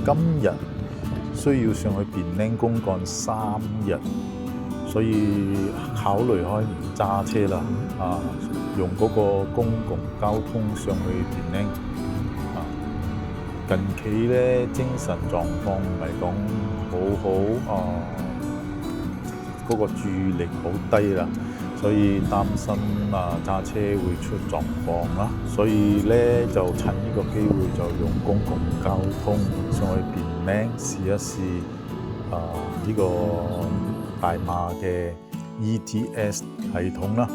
今日需要上去Penang公幹3日，所以考慮開唔揸車啦，用嗰個公共交通上去Penang。近期咧精神狀況唔係講好，嗰個注意力好低啦，所以擔心揸車會出狀況啦，所以咧就趁呢個機會就用公共交通上去Penang試一試呢個大馬嘅 ETS 系統啦。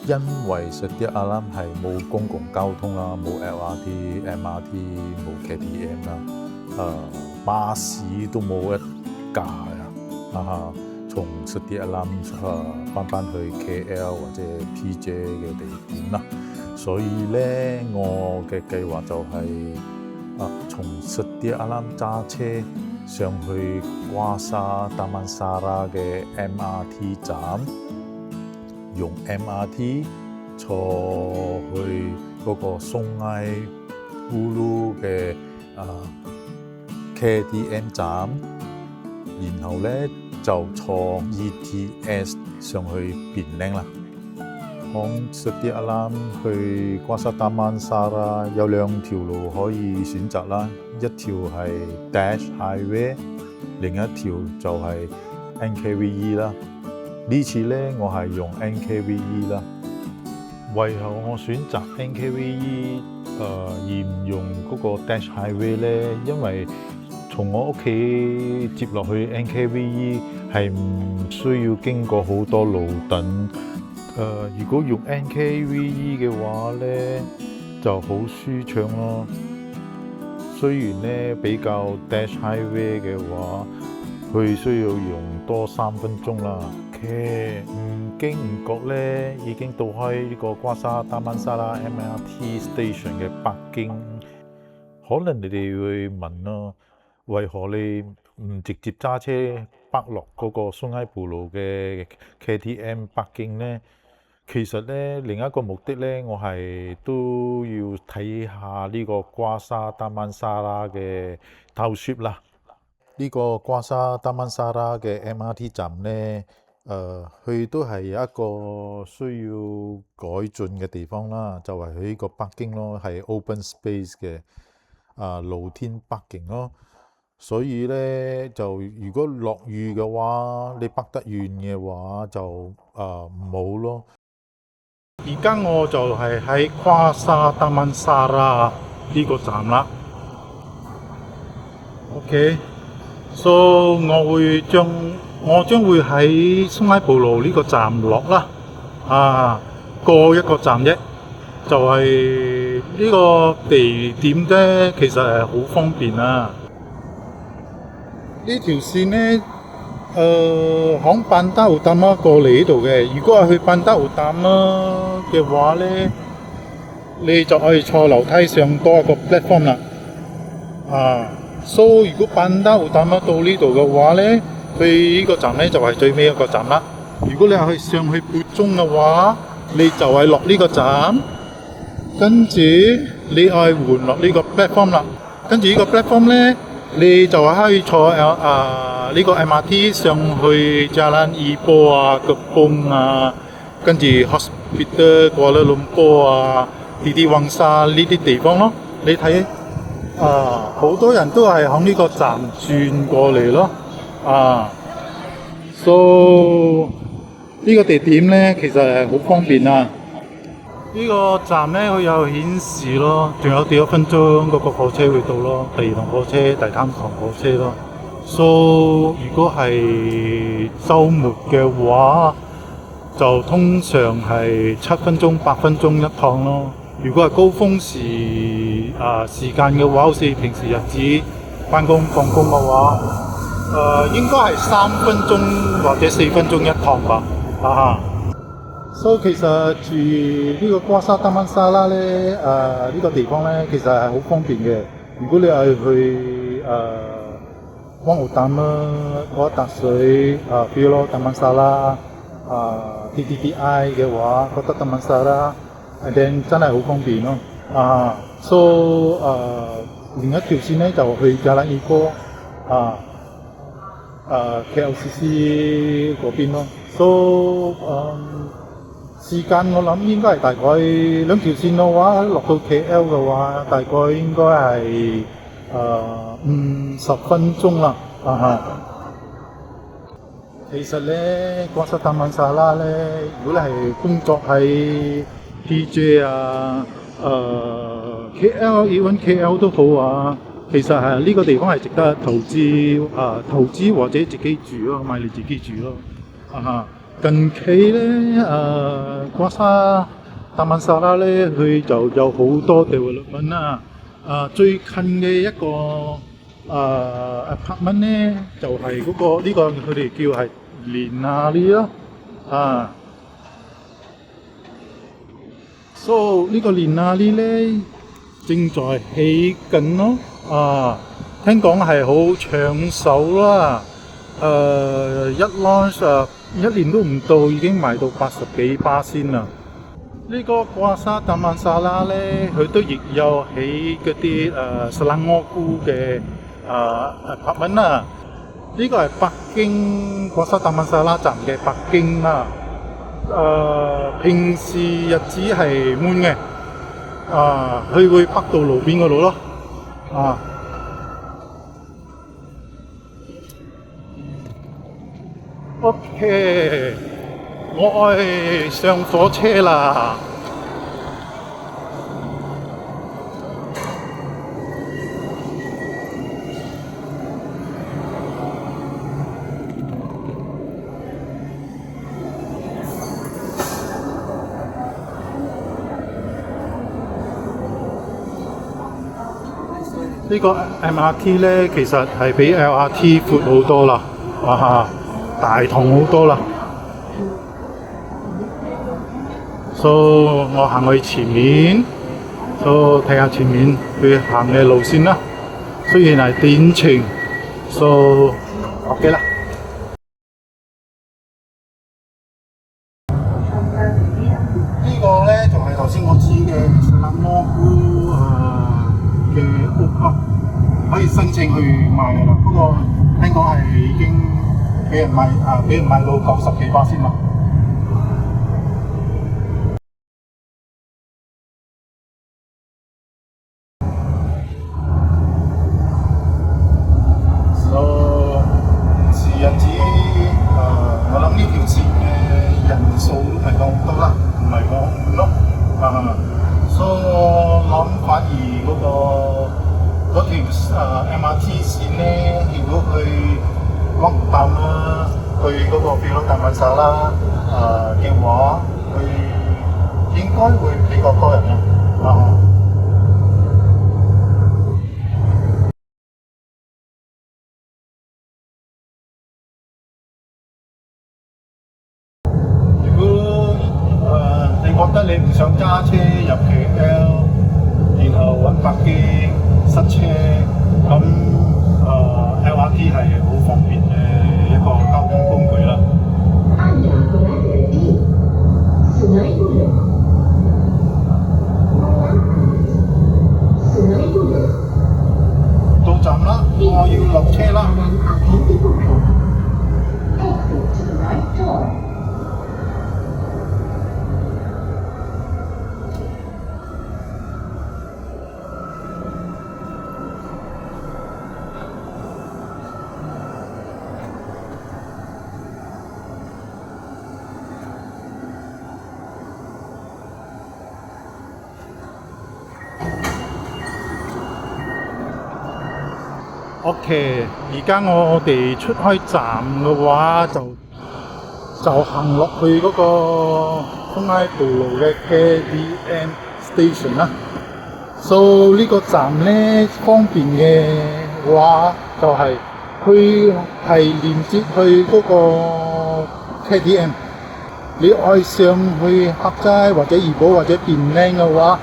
因為Sedia Alam係冇公共交通啦，冇 LRT、MRT、冇 KTM 啦，巴士都冇一架呀，從Sedia Alam翻去 KL 或者 PJ 嘅地點啦，所以咧我嘅計劃就係從Sedia Alam揸車上去瓜沙Damansara嘅 MRT 站。用 MRT 坐去嗰個Sungai Buloh嘅KTM 站，然後咧就坐 ETS 上去Penang啦。從Sedia Alam去瓜沙Damansara有2條路可以選擇啦，一條係 Dash Highway， 另一條就係 NKVE 啦。呢次咧，我係用 NKVE 啦。為何我選擇 NKVE 而唔用嗰個 Dash Highway 咧？因為從我屋企接落去 NKVE 係唔需要經過好多路等。如果用 NKVE 嘅話咧，就好舒暢咯。雖然咧比較 Dash Highway 嘅話，佢需要用多3分鐘啦。唔經唔覺咧，已經到開呢個瓜沙Damansara MRT Station 嘅北京。可能你哋會問咯，為何你唔直接揸車北落嗰個Sungai Buloh嘅 KTM 北京呢？其實咧，另一個目的咧，我係都要睇下呢個瓜沙Damansara嘅township啦。呢個瓜沙Damansara嘅 MRT 站咧，佢都係有一個需要改進嘅地方啦，就係佢呢個北京咯，係 open space 嘅露天北京咯。所以咧，就如果落雨嘅話，你北得遠嘅話就唔好咯。而家我就係喺瓜沙Damansara呢個站啦。OK。So 我將會喺Sungai Buloh呢個站落啦，過一個站啫，就係呢個地點咧，其實係好方便啊。呢條線咧，響Pantai Utama過嚟呢度嘅，如果係去Pantai Utama嘅話咧，你就可以坐樓梯上多一個 platform 啦，So 如果Pantai Utama到呢度嘅話咧，佢呢個站咧就係最尾一個站啦。如果你係上去撥中嘅話，你就係落呢個站，跟住你係換落呢個 platform 啦。跟住呢個 platform 咧，你就係可以坐呢個 MRT 上去Jalan Ipoh Kepong跟住 Hospital Kuala Lumpur Titi Wangsa 呢啲地方咯。你睇好多人都係響呢個站轉過嚟咯。So 呢個地點咧，其實係好方便啊。呢個站咧，佢有顯示咯，仲有幾多分鐘嗰個火車會到咯，第2趟火車、第3趟火車咯。So 如果係週末嘅話，就通常係7分鐘、8分鐘一趟咯。如果係高峰時間嘅話，好似平時日子返工放工嘅話，應該係3分鐘或者4分鐘一趟吧。所以其實住呢個瓜沙Damansara咧，呢個地方咧，其實係好方便嘅。如果你係去Wang Utama、嗰笪水譬如Damansara、TTTI 嘅話，覺得Damansara，then 真係好方便咯。So 另一條線咧就去加拉爾哥KLCC 嗰邊咯。時間我諗應該係大概兩條線嘅話，落到 KL 嘅話，大概應該係50分鐘啦。其實咧，瓜沙達曼沙拉咧，如果你係工作喺 PJ KL、even KL 都好啊。其實係呢個地方係值得投資或者自己住咯，買嚟自己住咯。近期咧瓜沙達曼沙拉咧，佢就有好多 development 啦。最近嘅一個apartment 咧，就係呢個佢哋叫係連拿利咯。呢個連拿利咧正在起緊咯。聽講係好搶手啦。一年都唔到，已經賣到80幾巴仙啦。呢個瓜沙達曼沙拉咧，佢都亦有起嗰啲Selangor嘅apartment啦。呢個係北京瓜沙達曼沙拉站嘅北京啦。平時日子係滿嘅，佢會北到路邊嗰度咯。OK， 我愛上火車啦。呢個 MRT 咧，其實係比 LRT 闊好多啦，大同好多啦。我行去前面，睇下前面佢行嘅路線啦。雖然係電程，OK 啦。呢個咧就係頭先我指嘅Selangor嘅屋咯，可以申請去賣㗎啦。不過聽講係已經俾人賣到90幾巴仙啦。時日子我諗呢條線嘅人數都係講好多啦，唔係講滿咯。我諗反而嗰條MRT 線咧，如果去汪淡啦，去嗰個比魯達曼沙拉嘅話，佢應該會比較多人啦。如果你覺得你唔想揸車入 KL，然後揾北京塞車，咁LRT 係好方便嘅一個交通工具啦。到站啦，我要落車啦。OK， 而家我哋出開站嘅話，就行落去嗰個豐埃道路嘅 KTM Station 啦。呢個站咧方便嘅話，就係佢係連接去嗰個 KTM。你愛上去黑齋或者怡保或者便靚嘅話，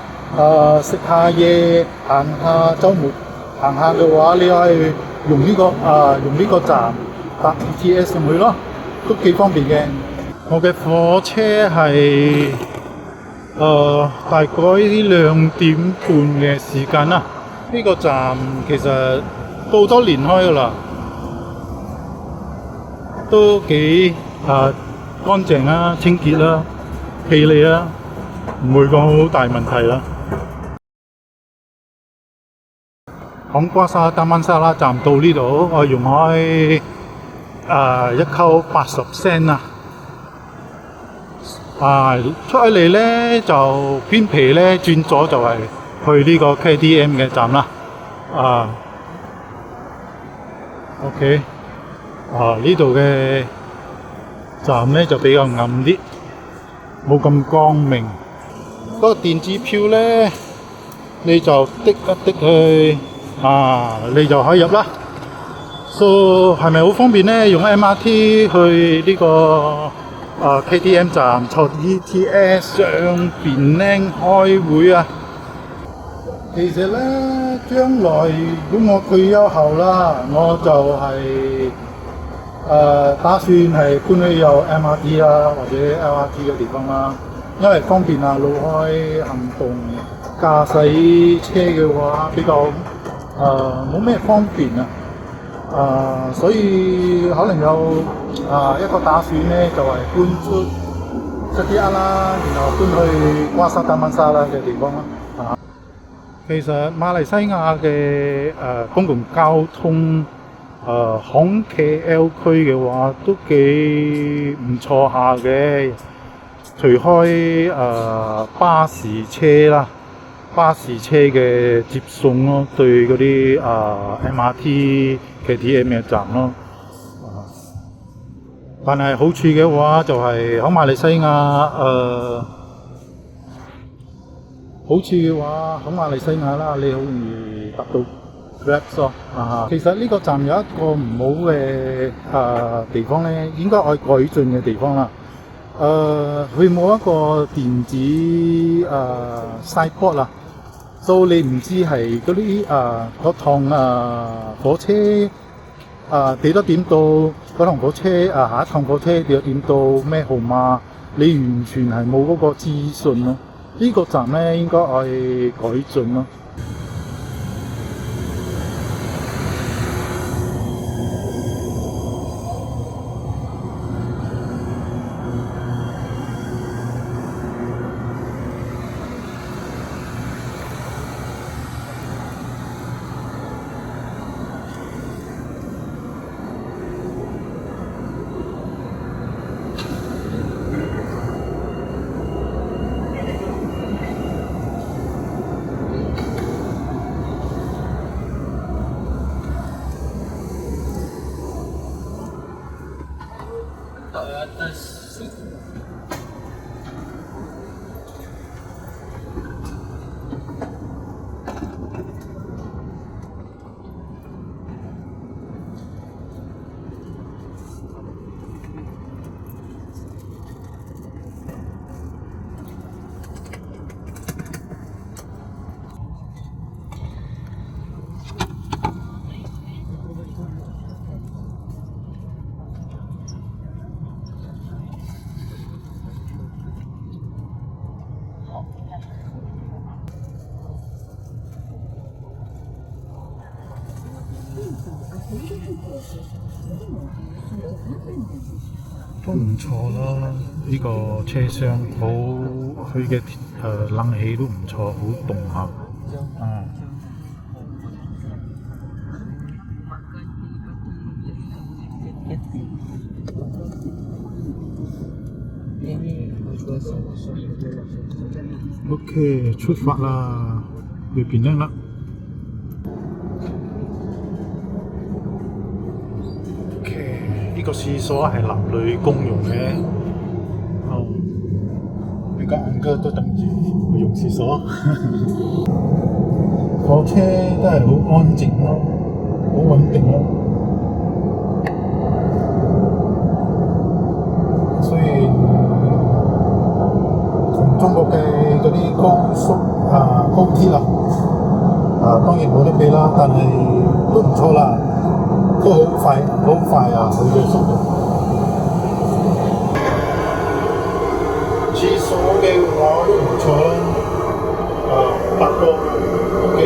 食下嘢，行下週末。行下嘅話，你可以用呢個站搭 BTS 上去咯，都幾方便嘅。我嘅火車係大概2點半嘅時間啦。呢個站其實都好多年開噶啦，都幾乾淨啦、清潔啦、氣利啦，唔會講好大問題啦。響瓜沙丹曼沙拉站到呢度，我用開一溝80 cent 啊！出嚟咧就偏皮咧轉左就係去呢個 KTM 嘅站啦。OK， 呢度嘅站咧就比較暗啲，冇咁光明。嗰個電子票咧，你就滴一滴去，你就可以入啦。So 係咪好方便咧？用 MRT 去呢個KTM 站坐 ETS 上便拎開會啊！其實咧，將來如果我退休後啦，我就打算係搬去有 MRT 啦，或者 LRT 嘅地方啦，因為方便路開行動。駕駛車嘅話比較冇咩方便所以可能有一個打算咧，就係搬出塞蒂亞啦，然後搬去瓜沙丹曼沙拉嘅地方啦。其實馬來西亞嘅公共交通響 KL 區嘅話都幾唔錯下嘅，除開巴士車啦。巴士車嘅接送咯，對嗰啲MRT、KTM 嘅站咯。但係好處嘅話就係喺馬來西亞好處嘅話喺馬來西亞啦，你好容易搭到 Grab 咯。其實呢個站有一個唔好嘅地方咧，應該可以改進嘅地方啦。佢冇一個電子signboard啦。所以你唔知係嗰啲嗰趟火車幾多點到，嗰趟火車下一趟火車幾多點到咩號碼，你完全係冇嗰個資訊咯。呢個站咧應該可以改進咯。都唔錯啦，呢個車廂好，佢嘅冷氣都唔錯，好凍下。OK， 出發啦，去便拎啦。呢個廁所係男女公用嘅，你個阿哥都等住去用廁所。火車都係好安靜咯，好穩定咯。雖然同中國嘅嗰啲高速高鐵啦，當然冇得比啦，但係都唔錯啦。都好快佢嘅速度。廁所嘅話都唔錯啦，8個都幾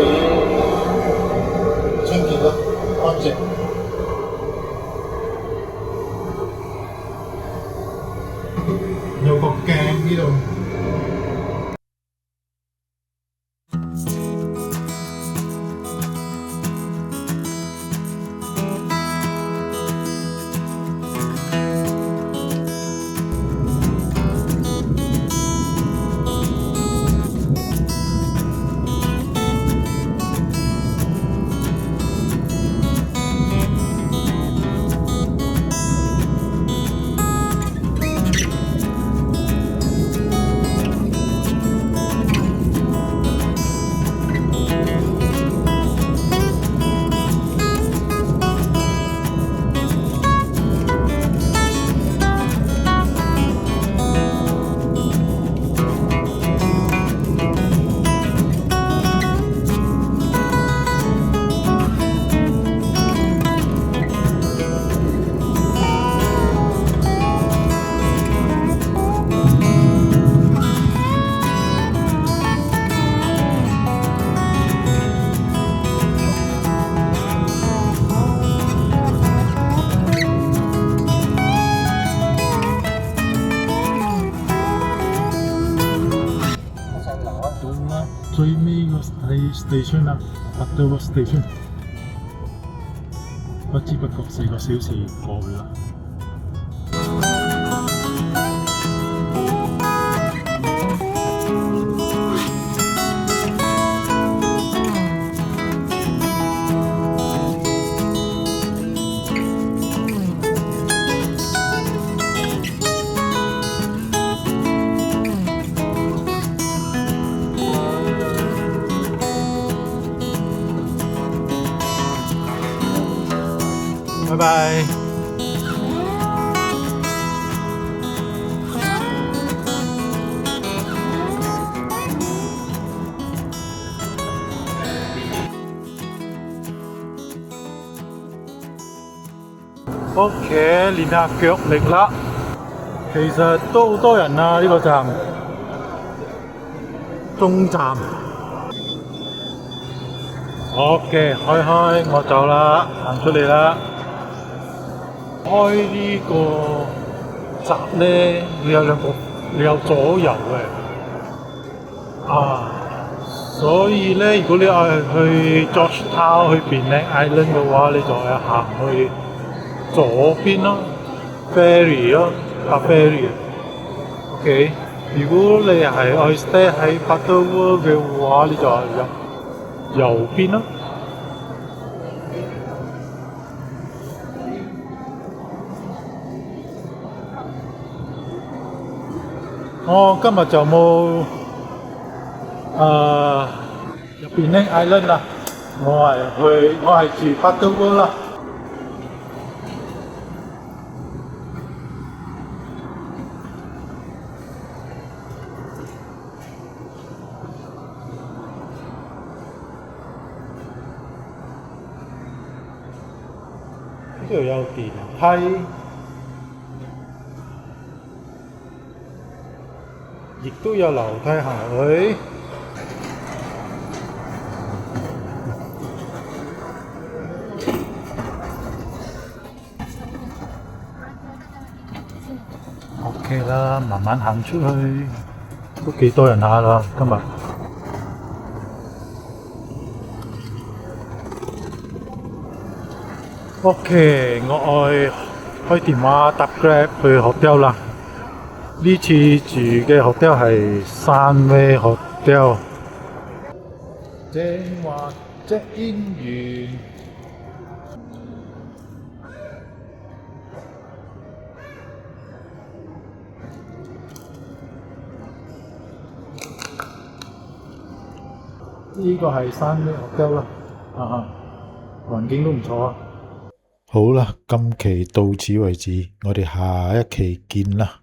尾個station 啦，Butterworth Station。不知不覺4個小時過去啦。拜拜。OK， 練下腳力啦。其實都好多人啊，呢個站，中站。OK， 開，我走啦，行出嚟啦。開呢個閘咧，你有左右嘅，所以咧，如果你係去 Georgetown 去Penang Island 嘅話，你就係行去左邊咯 ，ferry 咯，搭 ferry。OK， 如果你係愛 stay 喺 Butterworth 嘅話，你就係入右邊咯。我今日就冇入Penang Island啦，我係住 Butterworth 啦。呢度有電梯。亦都有樓梯行去。OK 啦，慢慢行出去，都幾多人下啦，今日。OK， 我開電話搭 Grab 去hotel啦。呢次住嘅 hotel 係Sunway Hotel。正話check in完，呢個係Sunway Hotel啦，環境都唔錯啊。好啦，今期到此為止，我哋下一期見啦。